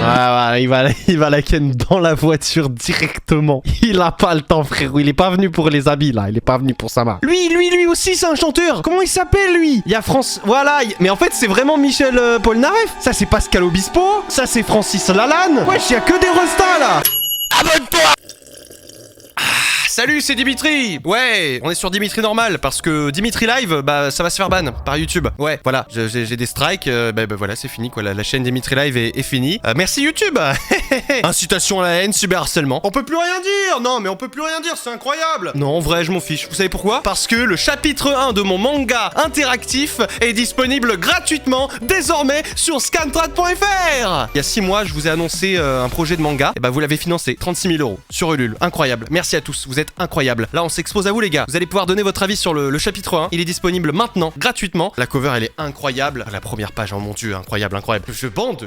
Ouais, il va la ken dans la voiture directement. Il a pas le temps, frérot. Il est pas venu pour les habits, là. Il est pas venu pour sa marque. Lui aussi, c'est un chanteur. Comment il s'appelle, lui? Il y a France... Voilà. Mais en fait, c'est vraiment Michel Polnareff. Ça, c'est Pascal Obispo. Ça, c'est Francis Lalanne. Wesh, il y a que des restas, là. Abonne-toi. Salut, c'est Dimitri. Ouais, on est sur Dimitri normal parce que Dimitri Live, bah ça va se faire ban par YouTube. Ouais, voilà, j'ai des strikes, voilà, c'est fini quoi, la chaîne Dimitri Live est finie. Merci YouTube. Incitation à la haine, cyberharcèlement. On peut plus rien dire. Non, mais on peut plus rien dire, c'est incroyable. Non, en vrai, je m'en fiche. Vous savez pourquoi? Parce que le chapitre 1 de mon manga interactif est disponible gratuitement désormais sur scantrad.fr. Il y a 6 mois, je vous ai annoncé un projet de manga, et bah vous l'avez financé 36 000 € sur Ulule. Incroyable. Merci à tous. Vous êtes incroyable. Là, on s'expose à vous, les gars. Vous allez pouvoir donner votre avis sur le chapitre 1. Il est disponible maintenant, gratuitement. La cover, elle est incroyable. La première page, oh mon dieu, incroyable. Je bande,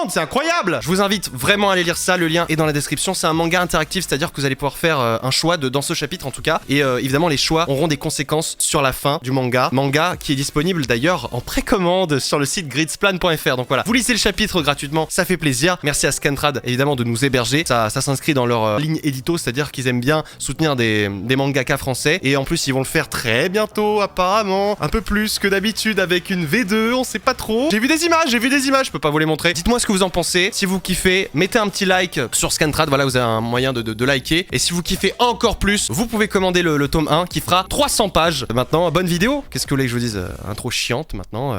c'est incroyable. Je vous invite vraiment à aller lire ça. Le lien est dans la description. C'est un manga interactif, c'est-à-dire que vous allez pouvoir faire un choix dans ce chapitre, en tout cas. Et évidemment, les choix auront des conséquences sur la fin du manga. Manga qui est disponible d'ailleurs en précommande sur le site gridsplan.fr. Donc voilà, vous lisez le chapitre gratuitement, ça fait plaisir. Merci à Scantrad, évidemment, de nous héberger. Ça s'inscrit dans leur ligne édito, c'est-à-dire qu'ils aiment bien soutenir des mangaka français, et en plus ils vont le faire très bientôt apparemment, un peu plus que d'habitude avec une V2, on sait pas trop. J'ai vu des images, je peux pas vous les montrer. Dites-moi ce que vous en pensez, si vous kiffez, mettez un petit like sur Scantrad, voilà, vous avez un moyen de liker, et si vous kiffez encore plus, vous pouvez commander le tome 1 qui fera 300 pages. Maintenant, bonne vidéo. Qu'est-ce que vous voulez que je vous dise? Intro chiante maintenant.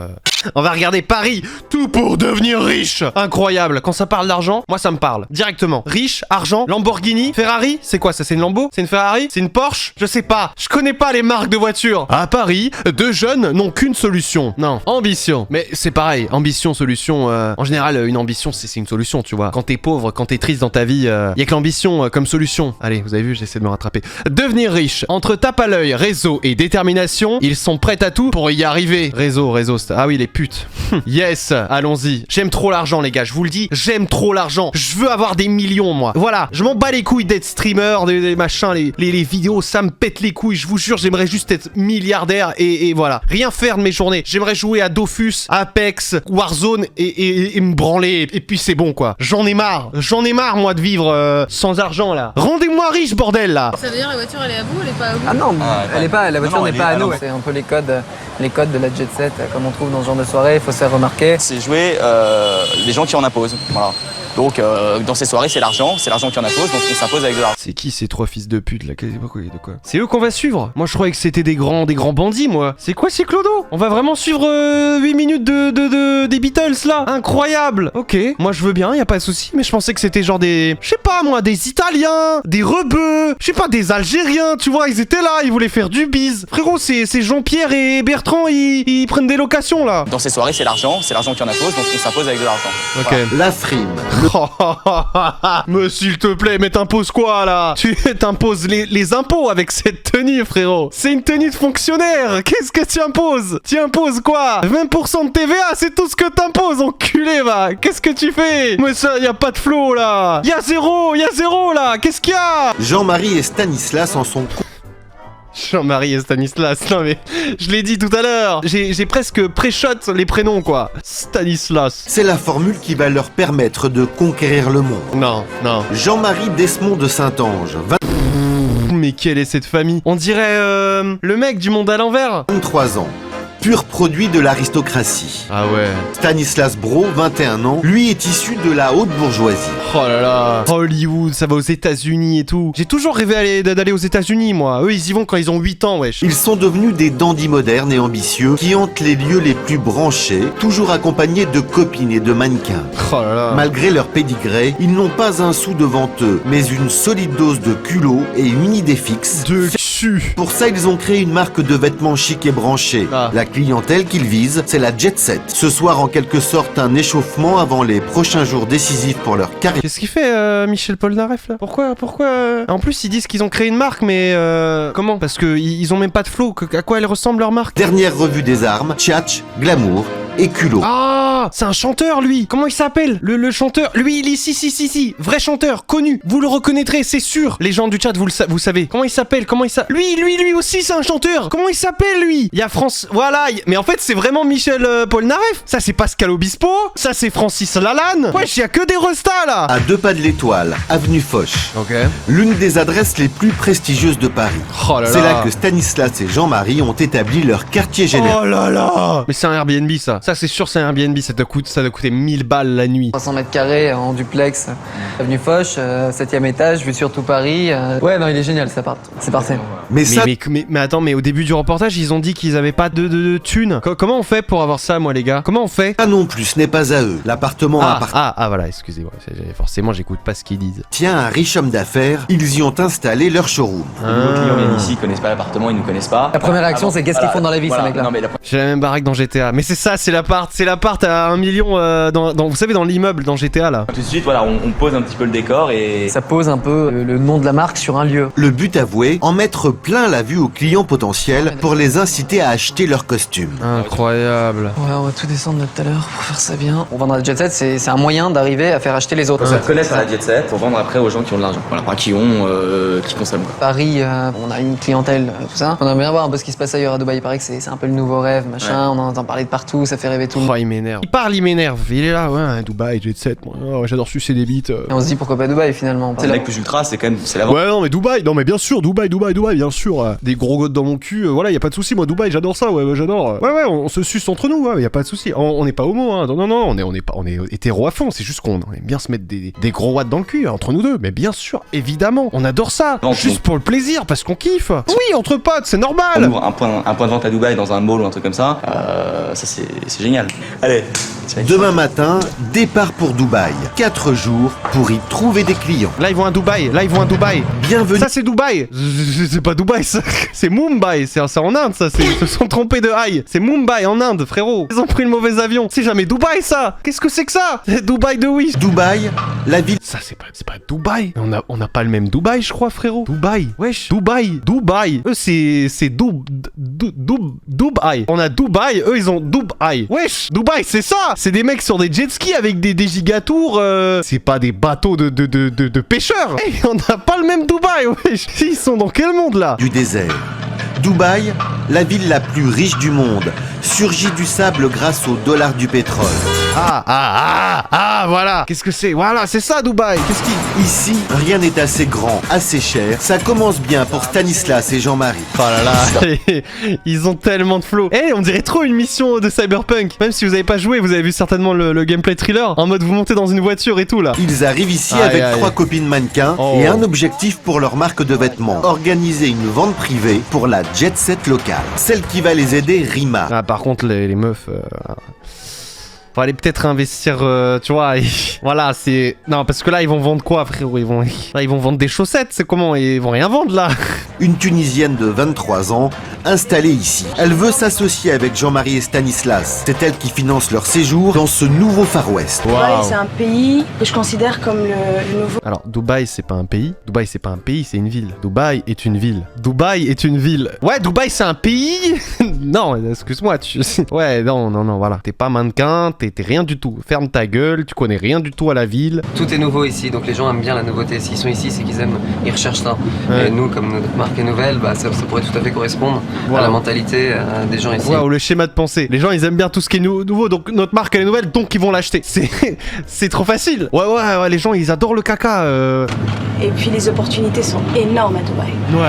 On va regarder Paris, tout pour devenir riche. Incroyable, quand ça parle d'argent, moi ça me parle directement. Riche, argent, Lamborghini, Ferrari, c'est quoi ça? C'est une Lambo? C'est une Ferrari? C'est une Porsche? Je sais pas, je connais pas les marques de voitures. À Paris, 2 jeunes n'ont qu'une solution. Non, ambition. Mais c'est pareil, ambition, solution, en général une ambition c'est une solution, tu vois. Quand t'es pauvre, quand t'es triste dans ta vie, y a que l'ambition comme solution. Allez, vous avez vu, j'essaie de me rattraper. Devenir riche, entre tape à l'œil, réseau et détermination, ils sont prêts à tout pour y arriver. Réseau, ah oui, les putes. Yes, allons-y. J'aime trop l'argent, les gars, je vous le dis, j'aime trop l'argent. Je veux avoir des millions, moi. Voilà, je m'en bats les couilles d'être streamer, des machins, les vidéos, ça me pète les couilles. Je vous jure, j'aimerais juste être milliardaire et voilà. Rien faire de mes journées. J'aimerais jouer à Dofus, Apex, Warzone et me branler. Et puis c'est bon, quoi. J'en ai marre, moi, de vivre sans argent, là. Rendez-moi riche, bordel, là. Ça veut dire la voiture, elle est à vous, elle est pas à vous? Ah non, elle est pas, la voiture n'est pas à nous. C'est un peu les codes de la jet set, comme on trouve dans ce genre de soirée, il faut se faire remarquer. C'est jouer les gens qui en imposent, voilà. Donc dans ces soirées, c'est l'argent qui en impose, donc on s'impose avec de l'argent. C'est qui ces 3 fils de pute là? De quoi? C'est eux qu'on va suivre? Moi je croyais que c'était des grands bandits, moi. C'est quoi ces clodos? On va vraiment suivre 8 minutes des Beatles là? Incroyable. Ok, moi je veux bien, y a pas de souci, mais je pensais que c'était genre des... Je sais pas moi, des Italiens, des rebeux, je sais pas, des Algériens, tu vois, ils étaient là, ils voulaient faire du bise. Frérot, c'est Jean-Pierre et Bertrand, ils prennent des locations là. Dans ces soirées, c'est l'argent qui en impose, donc on s'impose avec de l'argent. Ok. Voilà. La frime. Mais s'il te plaît, mais t'imposes quoi là? Tu t'imposes les impôts avec cette tenue, frérot. C'est une tenue de fonctionnaire. Qu'est-ce que tu imposes? Tu imposes quoi? 20% de TVA, c'est tout ce que t'imposes, enculé, va. Qu'est-ce que tu fais? Mais ça, y a pas de flow là. Y a zéro là. Qu'est-ce qu'il y a? Jean-Marie et Stanislas en sont... Jean-Marie et Stanislas, non mais je l'ai dit tout à l'heure, j'ai presque pré-shot les prénoms quoi. Stanislas. C'est la formule qui va leur permettre de conquérir le monde. Non. Jean-Marie Desmond de Saint-Ange, Mais quelle est cette famille? On dirait le mec du Monde à l'envers. 23 ans. Pur produit de l'aristocratie. Ah ouais. Stanislas Bro, 21 ans, lui est issu de la haute bourgeoisie. Oh là là, Hollywood, ça va aux États-Unis et tout. J'ai toujours rêvé d'aller aux États-Unis, moi. Eux, ils y vont quand ils ont 8 ans, wesh. Ils sont devenus des dandys modernes et ambitieux qui hantent les lieux les plus branchés, toujours accompagnés de copines et de mannequins. Oh là là. Malgré leur pédigré, ils n'ont pas un sou devant eux, mais une solide dose de culot et une idée fixe. De cul. Pour ça, ils ont créé une marque de vêtements chic et branchés. La clientèle qu'ils visent, c'est la jet set. Ce soir, en quelque sorte, un échauffement avant les prochains jours décisifs pour leur carrière. Qu'est-ce qu'il fait, Michel Polnareff, là? Pourquoi En plus, ils disent qu'ils ont créé une marque, mais comment? Parce que ils ont même pas de flow. À quoi elle ressemble leur marque? Dernière revue des armes, tchatch, glamour et culot. Ah, c'est un chanteur lui. Comment il s'appelle le chanteur? Lui, il est si. Vrai chanteur, connu. Vous le reconnaîtrez, c'est sûr. Les gens du chat, vous savez. Comment il s'appelle? Lui aussi, c'est un chanteur. Comment il s'appelle lui? Il y a France. Voilà. Mais en fait, c'est vraiment Michel Polnareff. Ça, c'est Pascal Obispo. Ça, c'est Francis Lalanne. Wesh, il y a que des restas là. À 2 pas de l'Étoile, avenue Foch. Ok. L'une des adresses les plus prestigieuses de Paris. Oh là C'est là. là que Stanislas et Jean-Marie ont établi leur quartier général. Oh là là. Mais c'est un Airbnb ça. Ça, c'est sûr, c'est un Airbnb. Ça doit coûter 1000 balles la nuit. 300 mètres carrés en duplex, avenue Foch, 7e étage, vue sur tout Paris. Ouais, non, il est génial cet appart. C'est parfait. Mais ça, Mais attends, mais au début du reportage, ils ont dit qu'ils avaient pas de thunes. Comment on fait pour avoir ça, moi, les gars? Comment on fait? ça non plus, ce n'est pas à eux. L'appartement Voilà, excusez-moi. Forcément, j'écoute pas ce qu'ils disent. tient à un riche homme d'affaires. Ils y ont installé leur showroom. Nos clients viennent ici, ils connaissent pas l'appartement, ils nous connaissent pas. La première réaction, c'est qu'est-ce qu'ils font dans la vie, Voilà, ces mecs-là. non, mais J'ai la même baraque dans GTA. Mais c'est ça, c'est l'appart à 1 million vous savez, dans l'immeuble dans GTA là. tout de suite, voilà, on pose un petit peu le décor et Ça pose un peu le nom de la marque sur un lieu. Le but avoué, en mettre plein la vue aux clients potentiels pour les inciter à acheter leurs costumes. Incroyable. Ouais, on va tout descendre là tout à l'heure pour faire ça bien. On vend dans la jet set, c'est un moyen d'arriver à faire acheter les autres. on se connaît à la jet set pour vendre après aux gens qui ont de l'argent. Voilà, enfin, qui consomment quoi. Paris, on a une clientèle, tout ça. On aimerait bien voir un peu ce qui se passe ailleurs à Dubaï. Il paraît que c'est un peu le nouveau rêve, machin. On en entend parler de partout, ça fait rêver tout le monde. Oh, il m'énerve. Il m'énerve. Il est là, ouais, Dubaï, Jet Set. Moi, oh, j'adore sucer des bites. Et on se dit pourquoi pas Dubaï finalement. C'est le mec plus ultra, c'est quand même, c'est la vente. Ouais, non, mais Dubaï, bien sûr, Dubaï, bien sûr. Des gros godes dans mon cul, voilà, y a pas de souci, moi, Dubaï, j'adore ça, ouais, j'adore. Ouais, on se suce entre nous, ouais, y a pas de souci. On n'est pas homo, hein, non, on est hétéro à fond, c'est juste qu'on aime bien se mettre des gros watts dans le cul, entre nous deux, mais bien sûr, évidemment, on adore ça, juste pour le plaisir, parce qu'on kiffe. Oui, entre potes, c'est On normal. ouvre un point de vente à Dubaï dans un mall ou un truc comme ça, ça c'est génial. Allez, Demain matin, départ pour Dubaï. 4 jours pour y trouver des clients. Là, ils vont à Dubaï, Bienvenue. Ça, c'est Dubaï. C'est pas Dubaï, ça. C'est Mumbai. C'est en Inde, ça. Ils se sont trompés de high. C'est Mumbai, en Inde, frérot. Ils ont pris le mauvais avion. C'est jamais Dubaï, ça. Qu'est-ce que c'est que ça? C'est Dubaï de oui. Dubaï, la ville. Ça, c'est pas Dubaï. On n'a pas le même Dubaï, je crois, frérot. Dubaï. Wesh. Dubaï. Eux, c'est Dubaï. On a Dubaï. Eux, ils ont Dubaï. Wesh. Dubaï, c'est ça. C'est des mecs sur des jet skis avec des gigatours. C'est pas des bateaux de pêcheurs. Hey, on n'a pas le même Dubaï, wesh. Ils sont dans quel monde, là? Du désert. Dubaï, la ville la plus riche du monde, surgit du sable grâce au dollar du pétrole. Voilà. Qu'est-ce que c'est? Voilà, c'est ça, Dubaï. Qu'est-ce qui... Ici, rien n'est assez grand, assez cher. Ça commence bien pour Stanislas et Jean-Marie. Oh là là, ils ont tellement de flow. On dirait trop une mission de Cyberpunk. Même si vous avez pas joué, vous avez vu certainement le gameplay thriller. En mode vous montez dans une voiture et tout là. Ils arrivent ici Aïe, avec aïe. 3 copines mannequins et un objectif pour leur marque de vêtements. Organiser une vente privée pour la jet set locale. Celle qui va les aider, Rima. Ah, par contre, les meufs... Faut aller peut-être investir, tu vois, voilà, c'est... Non, parce que là, ils vont vendre quoi, frérot? Ils vont vendre des chaussettes, c'est comment? Ils vont rien vendre, là. Une Tunisienne de 23 ans, installée ici. Elle veut s'associer avec Jean-Marie et Stanislas. C'est elle qui finance leur séjour dans ce nouveau Far West. Dubaï, c'est un pays que je considère comme le nouveau. Alors, Dubaï, c'est pas un pays. Dubaï, c'est pas un pays, c'est une ville. Dubaï est une ville. Dubaï est une ville. Ouais, Dubaï, c'est un pays. Non, excuse-moi, Ouais, non, voilà. T'es pas mannequin, t'es rien du tout. Ferme ta gueule, tu connais rien du tout à la ville. Tout est nouveau ici, donc les gens aiment bien la nouveauté. S'ils sont ici, c'est ils recherchent ça. Ouais. Et nous, comme notre marque est nouvelle, bah, ça pourrait tout à fait correspondre Wow. à la mentalité des gens ici. Waouh, le schéma de pensée. Les gens, ils aiment bien tout ce qui est nouveau, donc notre marque, elle est nouvelle, donc ils vont l'acheter. C'est trop facile. Ouais, les gens, ils adorent le caca. Et puis les opportunités sont énormes à Dubaï. Ouais.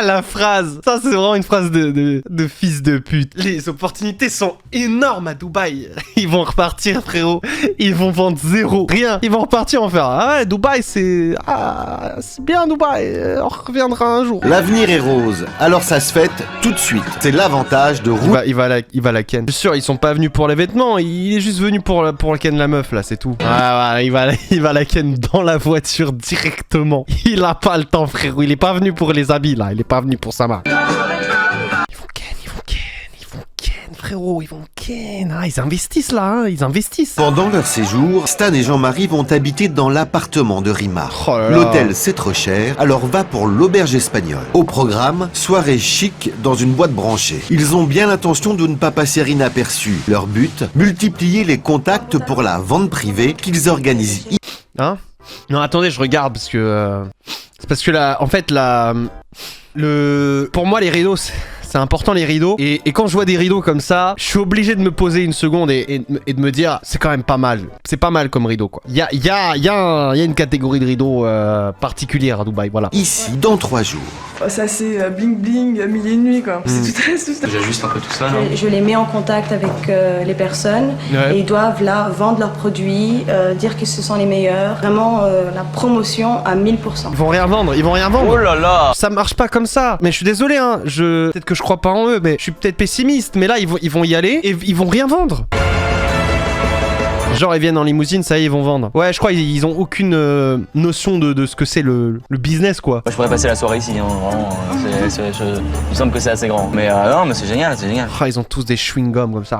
La phrase. Ça, c'est vraiment une phrase de fils de pute. Les opportunités sont énormes à Dubaï. Ils vont repartir, frérot. Ils vont vendre zéro. Rien. Ils vont repartir en faire. Ah ouais, Dubaï, c'est... Ah, c'est bien Dubaï. On reviendra un jour. L'avenir est rose, alors ça se fête tout de suite. C'est l'avantage de rouler. Il va la ken. Je suis sûr, ils sont pas venus pour les vêtements. Il est juste venu pour ken la meuf, là, c'est tout. Ah, voilà, il va la ken dans la voiture directement. Il a pas le temps, frérot. Il est pas venu pour les habits, là. Il est pas venu pour sa marque. Ils vont ken, frérot. Ils vont ken. Ok, non, ils investissent là, hein, ils investissent. Pendant leur séjour, Stan et Jean-Marie vont habiter dans l'appartement de Rima. Oh là là. L'hôtel c'est trop cher, alors va pour l'auberge espagnole. Au programme, soirée chic dans une boîte branchée. Ils ont bien l'intention de ne pas passer inaperçus. Leur but, multiplier les contacts pour la vente privée qu'ils organisent. Hein? Non, attendez, je regarde parce que... c'est parce que là, en fait, pour moi, les rideaux, c'est important les rideaux. Et quand je vois des rideaux comme ça, je suis obligé de me poser une seconde et de me dire, c'est quand même pas mal. C'est pas mal comme rideau, quoi. Il y a une catégorie de rideaux particulière à Dubaï, voilà. Ici, dans 3 jours. Ça c'est bling bling, mille et une nuits quoi. C'est tout ça. J'ajuste un peu tout ça, non? Je les mets en contact avec les personnes Ouais. et ils doivent là vendre leurs produits, dire que ce sont les meilleurs. Vraiment la promotion à 1000%. Ils vont rien vendre, ils vont rien vendre. Oh là là! Ça marche pas comme ça. Mais je suis désolé, hein. Peut-être que je crois pas en eux, mais je suis peut-être pessimiste. Mais là, ils vont y aller et ils vont rien vendre. Genre ils viennent en limousine, ça y est, ils vont vendre. Ouais, je crois ils ont aucune notion de ce que c'est le business, quoi. Moi, je pourrais passer la soirée ici, hein, vraiment. Il me semble que c'est assez grand. Mais non, mais c'est génial, c'est génial. Ah, ils ont tous des chewing-gums comme ça.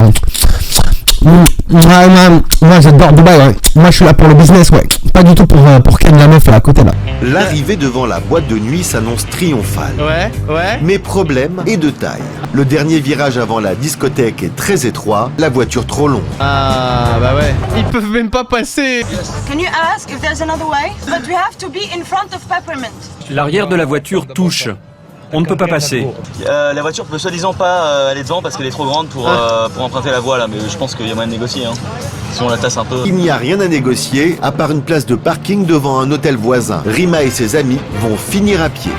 Moi j'adore Dubaï, ouais. Moi je suis là pour le business, ouais. Pas du tout pour ken la meuf à côté là. L'arrivée devant la boîte de nuit s'annonce triomphale. Ouais. Mais problème est de taille. Le dernier virage avant la discothèque est très étroit, la voiture trop longue. Ah, bah ouais. Ils peuvent même pas passer. Can you ask if there's another way? But we have to be in front of Peppermint. L'arrière de la voiture touche. On ne peut pas passer. La voiture peut soi-disant pas aller devant parce qu'elle est trop grande pour emprunter la voie là, mais je pense qu'il y a moyen de négocier. Hein. Si on la tasse un peu. Il n'y a rien à négocier, à part une place de parking devant un hôtel voisin. Rima et ses amis vont finir à pied.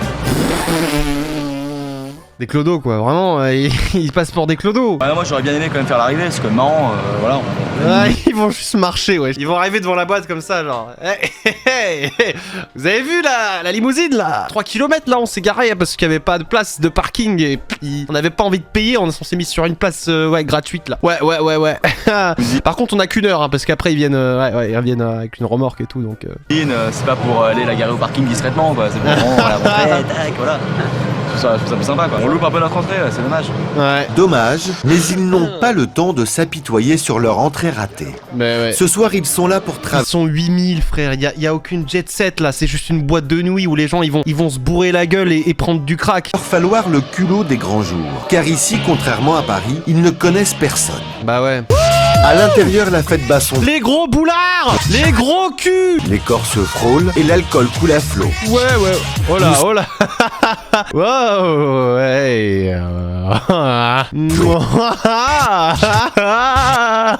Des clodos, quoi. Vraiment, ils passent pour des clodos. Ouais, moi j'aurais bien aimé quand même faire l'arrivée, parce que marrant, voilà. Ouais, ils vont juste marcher, ouais. Ils vont arriver devant la boîte comme ça, genre. Hey. Vous avez vu la limousine là? 3 km là, on s'est garé parce qu'il y avait pas de place de parking et puis on avait pas envie de payer, on s'est mis sur une place gratuite là. Ouais. Par contre, on a qu'une heure, hein, parce qu'après ils viennent, ils reviennent avec une remorque et tout, donc. C'est pas pour aller la garer au parking discrètement, quoi. C'est pour vraiment la rentrée, tac, voilà. Je trouve ça plus sympa, quoi. On loupe un peu notre entrée, c'est dommage. Ouais. Dommage, mais ils n'ont pas le temps de s'apitoyer sur leur entrée ratée. Mais ouais. Ce soir, ils sont là pour Ils sont 8000 frère, y a aucune jet set là, c'est juste une boîte de nuit où les gens ils vont se bourrer la gueule et prendre du crack. Il va falloir le culot des grands jours. Car ici, contrairement à Paris, ils ne connaissent personne. Bah ouais. À l'intérieur, la fête bat son... Les gros boulards! Les gros culs! Les corps se frôlent et l'alcool coule à flot. Ouais. Oh là. Wow, ouais.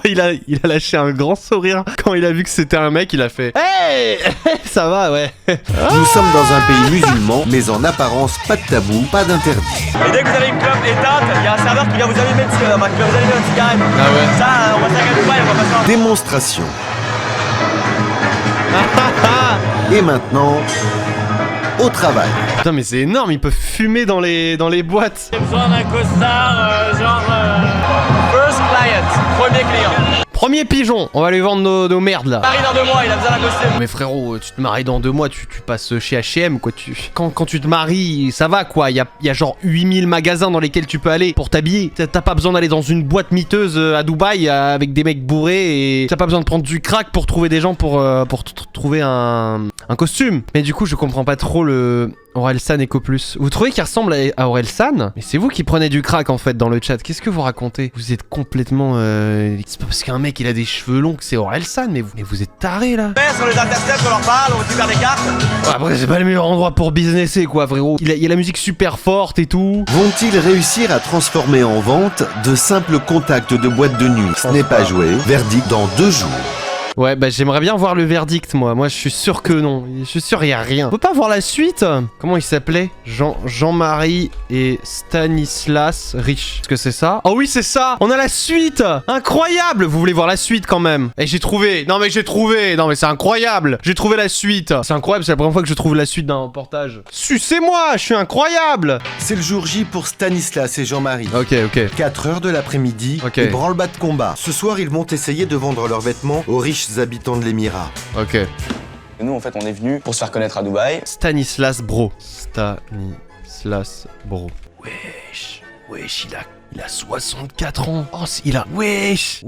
Il a lâché un grand sourire quand il a vu que c'était un mec, il a fait hey. Ça va, ouais. Nous sommes dans un pays musulman, mais en apparence, pas de tabou, pas d'interdit. Et dès que vous avez une clope éteinte, il y a un serveur qui vient vous allumer une cigarette. Ah ouais. Ça, on va s'arrêter de on va passer. Démonstration. Et maintenant, au travail. Putain, mais c'est énorme, ils peuvent fumer dans les boîtes. J'ai besoin d'un costard, First client, premier client. Premier pigeon, on va lui vendre nos merdes là. Marie dans 2 mois, il a besoin d'un costume. Mais frérot, tu te maries dans 2 mois, tu passes chez H&M quoi. Quand tu te maries, ça va quoi. Il y a genre 8000 magasins dans lesquels tu peux aller pour t'habiller. T'as pas besoin d'aller dans une boîte miteuse à Dubaï avec des mecs bourrés et t'as pas besoin de prendre du crack pour trouver des gens pour trouver un costume. Mais du coup, je comprends pas trop le Orelsan EcoPlus. Vous trouvez qu'il ressemble à Orelsan? Mais c'est vous qui prenez du crack en fait dans le chat. Qu'est-ce que vous racontez? Vous êtes complètement... C'est pas parce qu'un mec il a des cheveux longs que c'est Orelsan, mais vous êtes tarés là. Sur les intercepts, on leur parle, on récupère des cartes. Après c'est pas le meilleur endroit pour businesser quoi frérot. Il y a la musique super forte et tout. Vont-ils réussir à transformer en vente de simples contacts de boîte de nuit? Ce n'est pas joué. Verdict dans 2 jours. Ouais, bah j'aimerais bien voir le verdict, moi. Moi, je suis sûr que non. Je suis sûr, il y a rien. On peut pas voir la suite? Comment il s'appelait? Jean-Marie et Stanislas Rich. Est-ce que c'est ça? Oh oui, c'est ça! On a la suite! Incroyable! Vous voulez voir la suite quand même? Et j'ai trouvé! Non, mais j'ai trouvé! Non, mais c'est incroyable! J'ai trouvé la suite! C'est incroyable, c'est la première fois que je trouve la suite d'un reportage. Sucez-moi! Je suis incroyable! C'est le jour J pour Stanislas et Jean-Marie. Ok. 4 heures de l'après-midi, Ok. et branle-bas de combat. Ce soir, ils vont essayer de vendre leurs vêtements aux riches habitants de l'Émirat. Ok. Nous, en fait, on est venus pour se faire connaître à Dubaï. Stanislas Bro. Wesh, il a Il a 64 ans. Oh, il a... Wesh,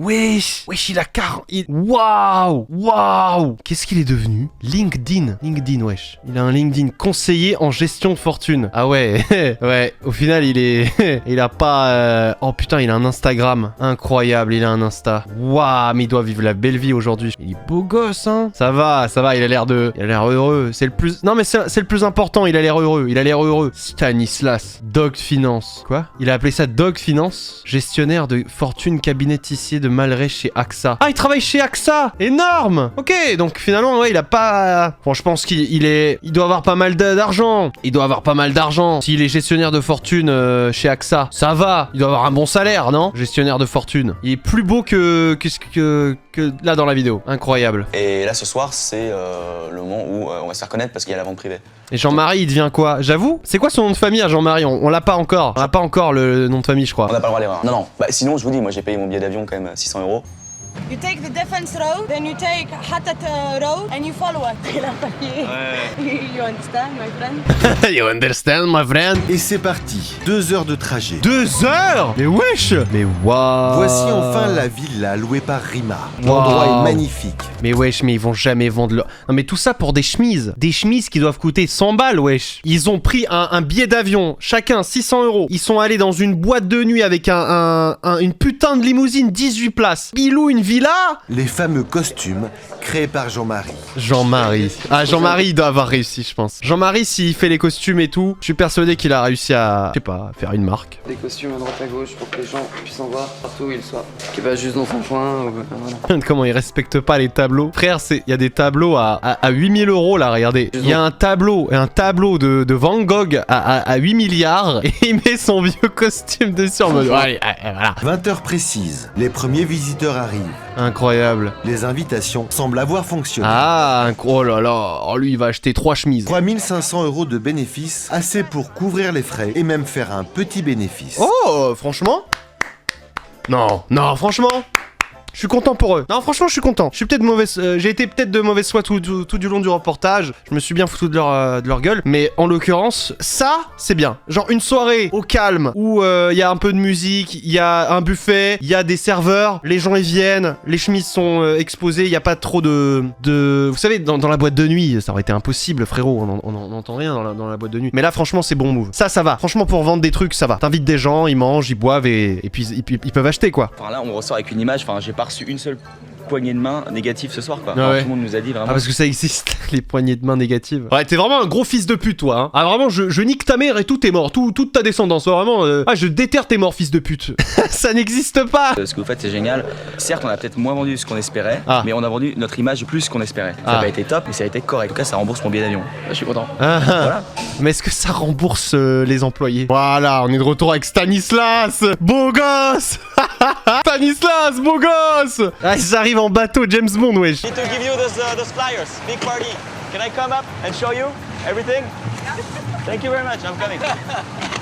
il a 40... Waouh. Qu'est-ce qu'il est devenu? LinkedIn, wesh. Il a un LinkedIn conseiller en gestion de fortune. Ah ouais, ouais. Au final, il est... il a pas... Oh putain, il a un Instagram. Incroyable, il a un Insta. Waouh, mais il doit vivre la belle vie aujourd'hui. Il est beau gosse, hein. Ça va, il a l'air heureux. C'est le plus... Non, mais c'est le plus important, il a l'air heureux. Stanislas, Dog Finance. Quoi? Il a appelé ça Dog Finance, gestionnaire de fortune cabinetissier de Malray chez AXA. Ah, il travaille chez AXA! Énorme! Ok, donc finalement, ouais, il a pas... Bon, je pense qu'il doit avoir pas mal d'argent. S'il est gestionnaire de fortune chez AXA, ça va. Il doit avoir un bon salaire, non? Gestionnaire de fortune. Il est plus beau que là dans la vidéo. Incroyable. Et là, ce soir, c'est le moment où on va se faire connaître parce qu'il y a la vente privée. Et Jean-Marie, il devient quoi? J'avoue, c'est quoi son nom de famille à Jean-Marie? On l'a pas encore. On n'a pas encore le nom de famille, je crois. On n'a pas le droit à l'erreur. Non. Bah, sinon, je vous dis, moi j'ai payé mon billet d'avion quand même 600 €. You take the defense road, then you take Hatat road, and you follow it. You understand, my friend? You understand, my friend? Et c'est parti, 2 heures de trajet. 2 heures? Mais wesh! Mais waouh! Voici enfin la villa louée par Rima. L'endroit est magnifique. Mais wesh, mais ils vont jamais vendre leur... Non mais tout ça pour des chemises. Des chemises qui doivent coûter 100 balles, wesh. Ils ont pris un billet d'avion, chacun 600 €. Ils sont allés dans une boîte de nuit avec une putain de limousine, 18 places. Bilou, une villa? Les fameux costumes créés par Jean-Marie. Ah, Jean-Marie, il doit avoir réussi, je pense. Jean-Marie, s'il fait les costumes et tout, je suis persuadé qu'il a réussi à, je sais pas, faire une marque. Des costumes à droite à gauche pour que les gens puissent en voir partout où ils soient. Qui va juste dans son coin. Voilà. Comment il respecte pas les tableaux. Frère, il y a des tableaux à 8000 € là, regardez. Il y a un tableau de Van Gogh à 8 milliards et il met son vieux costume dessus en mode... Allez, voilà. 20h précises, les premiers visiteurs arrivent. Incroyable. Les invitations semblent avoir fonctionné. Ah, oh là là, oh, lui il va acheter 3 chemises. 3500 € de bénéfices, assez pour couvrir les frais et même faire un petit bénéfice. Oh, franchement? Non, franchement, je suis content pour eux. Non, franchement, je suis content. Je suis peut-être mauvaise. J'ai été peut-être de mauvaise foi tout du long du reportage. Je me suis bien foutu de leur gueule. Mais en l'occurrence, ça, c'est bien. Genre une soirée au calme où il y a un peu de musique, il y a un buffet, il y a des serveurs, les gens ils viennent, les chemises sont exposées, il y a pas trop de... Vous savez, dans la boîte de nuit, ça aurait été impossible, frérot. On n'entend rien dans la boîte de nuit. Mais là, franchement, c'est bon move. Ça va. Franchement, pour vendre des trucs, ça va. T'invites des gens, ils mangent, ils boivent et puis ils peuvent acheter quoi. Enfin là, on ressort avec une image. Enfin, j'ai pas reçu une seule poignée de main négative ce soir quoi. Ah ouais. Tout le monde nous a dit vraiment. Ah parce que ça existe les poignées de main négatives. Ouais, t'es vraiment un gros fils de pute toi hein. Ah vraiment je nique ta mère et tout t'es mort, toute ta descendance vraiment ah je déterre tes morts fils de pute. Ça n'existe pas. Ce que vous faites c'est génial. Certes on a peut-être moins vendu ce qu'on espérait, mais on a vendu notre image plus qu'on espérait. Ça n'a pas été top mais ça a été correct. En tout cas ça rembourse mon billet d'avion. Je suis content. Voilà. Mais est-ce que ça rembourse les employés? Voilà, on est de retour avec Stanislas. Beau gosse. Stanislas, beau gosse. Ah, j'arrive en bateau, James Bond, wesh. I need to give you those flyers, big party. Can I come up and show you everything? Thank you very much, I'm coming.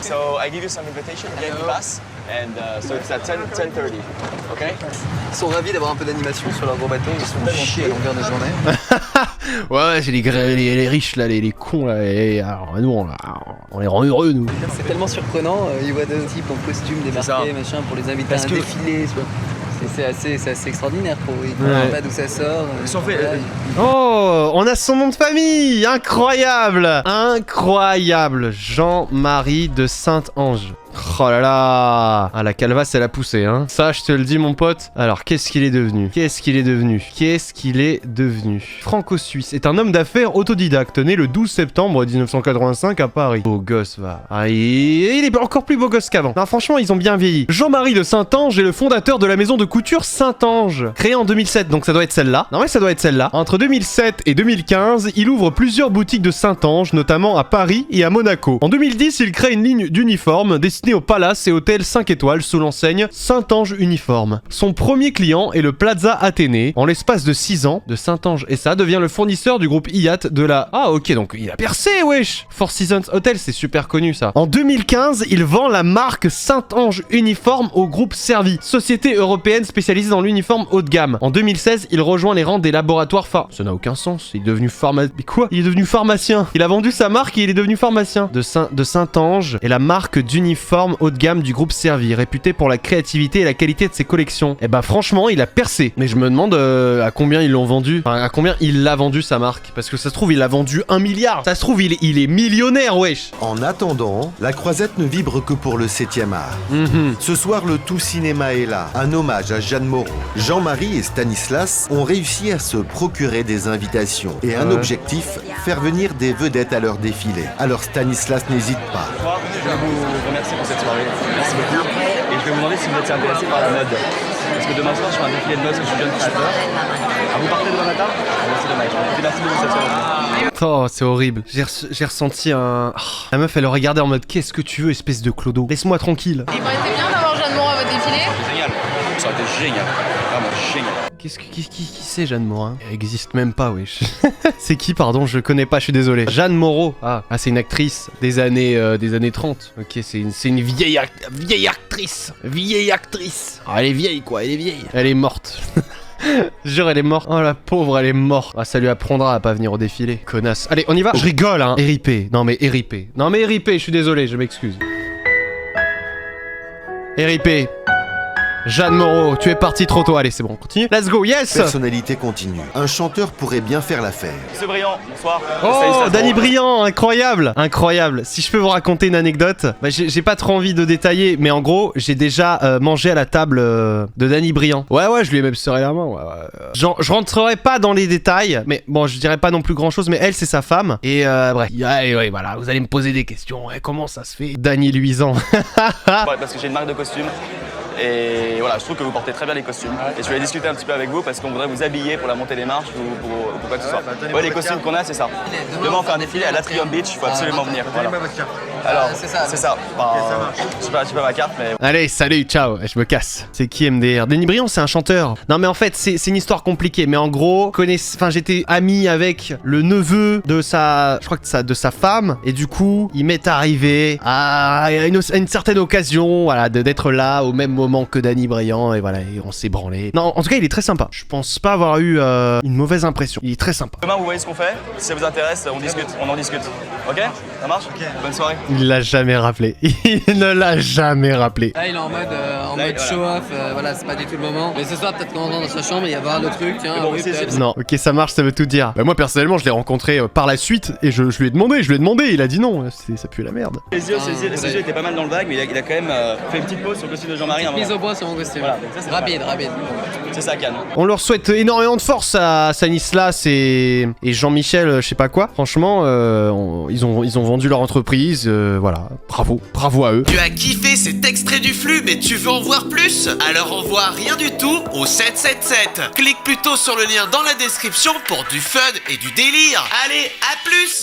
So I give you some invitation, VIP pass, and so it's at 10:30, okay? Ils sont ravis d'avoir un peu d'animation sur leur gros bateau, ils sont chiés à longueur de journée. Ouais, c'est les riches là, les cons là, et alors nous on les rend heureux nous. C'est tellement surprenant, ils voient deux types en costume débarquer, machin, pour les inviter à un défilé. C'est assez extraordinaire pour eux, ils ne savent pas d'où ça sort. Oh, on a son nom de famille, incroyable. Jean-Marie de Saint-Ange. Oh là là. Ah la calvasse elle a poussé hein. Ça je te le dis mon pote. Alors qu'est-ce qu'il est devenu? Franco-suisse est un homme d'affaires autodidacte né le 12 septembre 1985 à Paris. Beau gosse va. Ah, il est encore plus beau gosse qu'avant. Non franchement ils ont bien vieilli. Jean-Marie de Saint-Ange est le fondateur de la maison de couture Saint-Ange. Créée en 2007 donc ça doit être celle-là. Non mais ça doit être celle-là. Entre 2007 et 2015 il ouvre plusieurs boutiques de Saint-Ange notamment à Paris et à Monaco. En 2010 il crée une ligne d'uniformes destinée au palace et hôtel 5 étoiles sous l'enseigne Saint-Ange Uniforme. Son premier client est le Plaza Athénée. En l'espace de 6 ans, de Saint-Ange et ça devient le fournisseur du groupe Hyatt de la... Ah ok, donc il a percé, wesh. Four Seasons Hotel, c'est super connu ça. En 2015, il vend la marque Saint-Ange Uniforme au groupe Servi, société européenne spécialisée dans l'uniforme haut de gamme. En 2016, il rejoint les rangs des laboratoires Ça n'a aucun sens, il est devenu pharmacien. Mais quoi? Il est devenu pharmacien. Il a vendu sa marque et il est devenu pharmacien. De Saint-Ange et la marque d'uniforme uniformes haut de gamme du groupe Servi, réputé pour la créativité et la qualité de ses collections. Et bah franchement, il a percé. Mais je me demande à combien ils l'ont vendu. Enfin, à combien il l'a vendu sa marque. Parce que ça se trouve, il a vendu 1 milliard. Ça se trouve, il est millionnaire, wesh. En attendant, la Croisette ne vibre que pour le 7e art. Ce soir, le Tout Cinéma est là. Un hommage à Jeanne Moreau. Jean-Marie et Stanislas ont réussi à se procurer des invitations. Et un objectif, faire venir des vedettes à leur défilé. Alors Stanislas n'hésite pas. Je vais vous remercier pour cette soirée. Merci beaucoup. Et je vais vous demander si vous êtes intéressé par la mode. Parce que demain soir, je fais un défilé de mode parce que je suis jeune créateur. Ah, vous partez demain matin? C'est dommage. Merci beaucoup pour cette soirée. Oh, c'est horrible. J'ai ressenti un... Oh, la meuf, elle le regardait en mode, qu'est-ce que tu veux, espèce de clodo? Laisse-moi tranquille. Il aurait été bien d'avoir Jeanne Moreau à votre défilé. C'est génial. Ça aurait été génial. Vraiment génial. Qui c'est Jeanne Moreau? Elle existe même pas, wesh. C'est qui, pardon? Je connais pas, je suis désolé. Jeanne Moreau. Ah, c'est une actrice des années 30. Ok, c'est une vieille actrice. Vieille actrice. Ah, elle est vieille, quoi, elle est vieille. Elle est morte. Jure, elle est morte. Oh la pauvre, elle est morte. Ah, ça lui apprendra à pas venir au défilé. Connasse. Allez, on y va. Je rigole, hein. RIP. Non mais RIP. Non mais RIP, je suis désolé, je m'excuse. RIP. Jeanne Moreau, tu es parti trop tôt. Allez, c'est bon, on continue. Let's go, yes. Personnalité continue. Un chanteur pourrait bien faire l'affaire. Monsieur Briand, bonsoir. Oh, Danny Briand, incroyable. Incroyable. Si je peux vous raconter une anecdote, bah, j'ai pas trop envie de détailler, mais en gros, j'ai déjà mangé à la table de Danny Briand. Ouais, je lui ai même serré la main. Ouais. Genre, je rentrerai pas dans les détails, mais bon, je dirais pas non plus grand chose, mais elle, c'est sa femme. Et bref, ouais, voilà, vous allez me poser des questions. Ouais, comment ça se fait? Danny Luisan. Parce que j'ai une marque de costumes. Et voilà, je trouve que vous portez très bien les costumes. Et je voulais discuter un petit peu avec vous parce qu'on voudrait vous habiller pour la montée des marches ou pour quoi que ce soit. Ouais, les costumes qu'on a, c'est ça. Demain, on fait un défilé à l'Atrium Beach, il faut absolument venir. Voilà. Alors, c'est ça. Je sais pas ma carte, mais... Allez, salut, ciao, je me casse. C'est qui MDR? Danny Briand, c'est un chanteur. Non, mais en fait, c'est une histoire compliquée. Mais en gros, j'étais ami avec le neveu de sa femme. Et du coup, il m'est arrivé à une certaine occasion, voilà, d'être là au même moment que Danny Briand. Et voilà, et on s'est branlé. Non, en tout cas, il est très sympa. Je pense pas avoir eu une mauvaise impression. Il est très sympa. Demain, vous voyez ce qu'on fait. Si ça vous intéresse, on en discute. Ok? Ça marche? Ok. Bonne soirée. Il l'a jamais rappelé. Il ne l'a jamais rappelé. Là, il est en mode show-off, voilà, c'est pas du tout le moment. Mais ce soir, peut-être qu'on rentre dans sa chambre, il va y avoir le truc, tiens, bon, oui, peut-être. Non, ok, ça marche, ça veut tout dire. Bah, moi, personnellement, je l'ai rencontré par la suite et je lui ai demandé, il a dit non, ça pue la merde. Les yeux étaient pas mal dans le vague, mais il a quand même fait une petite pause sur le costume de Jean-Marie. Mise au point sur mon costume. Voilà, rapide. C'est ça, Cannes. On leur souhaite énormément de force à Stanislas et Jean-Michel, je sais pas quoi. Franchement, ils ont vendu leur entreprise, voilà. Bravo à eux. Tu as kiffé cet extrait du flux, mais tu veux en voir plus? Alors envoie rien du tout au 777. Clique plutôt sur le lien dans la description pour du fun et du délire. Allez, à plus!